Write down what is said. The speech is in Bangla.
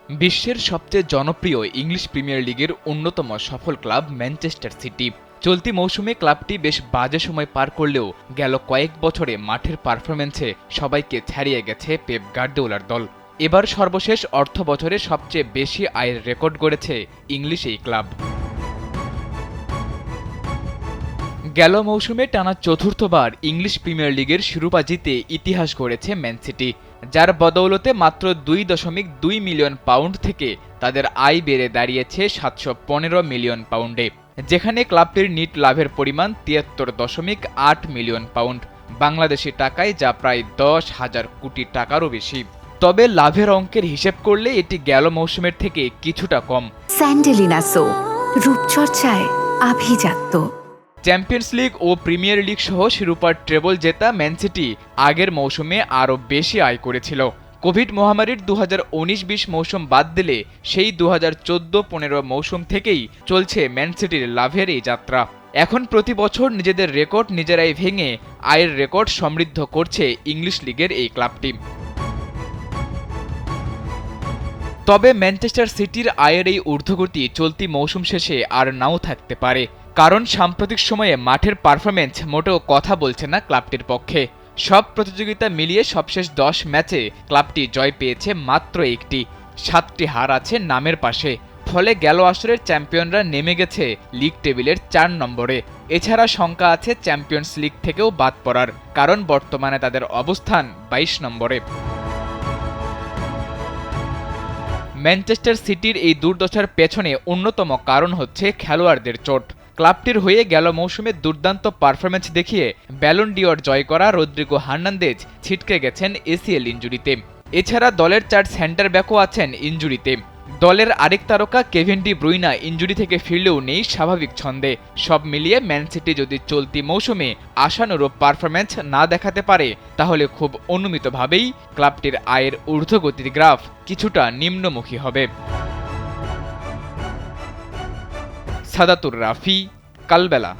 বিশ্বের সবচেয়ে জনপ্রিয় ইংলিশ প্রিমিয়ার লিগের অন্যতম সফল ক্লাব ম্যানচেস্টার সিটি। চলতি মৌসুমে ক্লাবটি বেশ বাজে সময় পার করলেও গেল কয়েক বছরে মাঠের পারফরম্যান্সে সবাইকে ছাড়িয়ে গেছে পেপ গার্দিওলার দল। এবার সর্বশেষ অর্থ বছরে সবচেয়ে বেশি আয়ের রেকর্ড গড়েছে ইংলিশ এই ক্লাব। গেল মৌসুমে টানা চতুর্থবার ইংলিশ প্রিমিয়ার লিগের শিরোপা জিতে ইতিহাস গড়েছে ম্যান সিটি, যার বদৌলতে মাত্র 2.2 মিলিয়ন পাউন্ড থেকে তাদের আয় বেড়ে দাঁড়িয়েছে 715 মিলিয়ন পাউন্ডে, যেখানে ক্লাবটির নিট লাভের পরিমাণ 73.8 মিলিয়ন পাউন্ড, বাংলাদেশি টাকায় যা প্রায় 10,000 কোটি টাকারও বেশি। তবে লাভের অঙ্কের হিসেব করলে এটি গেল মৌসুমের থেকে কিছুটা কম। স্যান্ডেলিনা সো, রূপচর্চায় আভিজাত্য। চ্যাম্পিয়ন্স লিগ ও প্রিমিয়ার লিগ সহ শিরোপার ট্রেবল জেতা ম্যান সিটি আগের মৌসুমে আরও বেশি আয় করেছিল। কোভিড মহামারীর 2019-20 মৌসুম বাদ দিলে সেই 2014-15 মৌসুম থেকেই চলছে ম্যান সিটির লাভের এই যাত্রা। এখন প্রতি বছর নিজেদের রেকর্ড নিজেরাই ভেঙে আয়ের রেকর্ড সমৃদ্ধ করছে ইংলিশ লিগের এই ক্লাবটি। তবে ম্যানচেস্টার সিটির আয়ের এই ঊর্ধ্বগতি চলতি মৌসুম শেষে আর নাও থাকতে পারে, কারণ সাম্প্রতিক সময়ে মাঠের পারফরম্যান্স মোটেও কথা বলছে না ক্লাবটির পক্ষে। সব প্রতিযোগিতা মিলিয়ে সবশেষ 10 ম্যাচে ক্লাবটি জয় পেয়েছে মাত্র একটি, 7টি হার আছে নামের পাশে। ফলে গেল আসরের চ্যাম্পিয়নরা নেমে গেছে লিগ টেবিলের 4 নম্বরে। এছাড়া শঙ্কা আছে চ্যাম্পিয়ন্স লিগ থেকেও বাদ পড়ার, কারণ বর্তমানে তাদের অবস্থান 22 নম্বরে। ম্যানচেস্টার সিটির এই দুর্দশার পেছনে অন্যতম কারণ হচ্ছে খেলোয়াড়দের চোট। ক্লাবটির হয়ে গেল মৌসুমে দুর্দান্ত পারফরম্যান্স দেখিয়ে ব্যালন ডিওর জয় করা রদ্রিগো হার্নান্দেজ ছিটকে গেছেন এসিএল ইনজুরিতে। এছাড়া দলের 4 সেন্টার ব্যাকও আছেন ইনজুরিতে। দলের আরেক তারকা কেভিন ডি ব্রুইনা ইনজুরি থেকে ফিরলেও নেই স্বাভাবিক ছন্দে। সব মিলিয়ে ম্যান সিটি যদি চলতি মৌসুমে আশানুরূপ পারফরম্যান্স না দেখাতে পারে, তাহলে খুব অনুমিতভাবেই ক্লাবটির আয়ের ঊর্ধ্বগতির গ্রাফ কিছুটা নিম্নমুখী হবে। সাদাতুর রাফি, কালবেলা।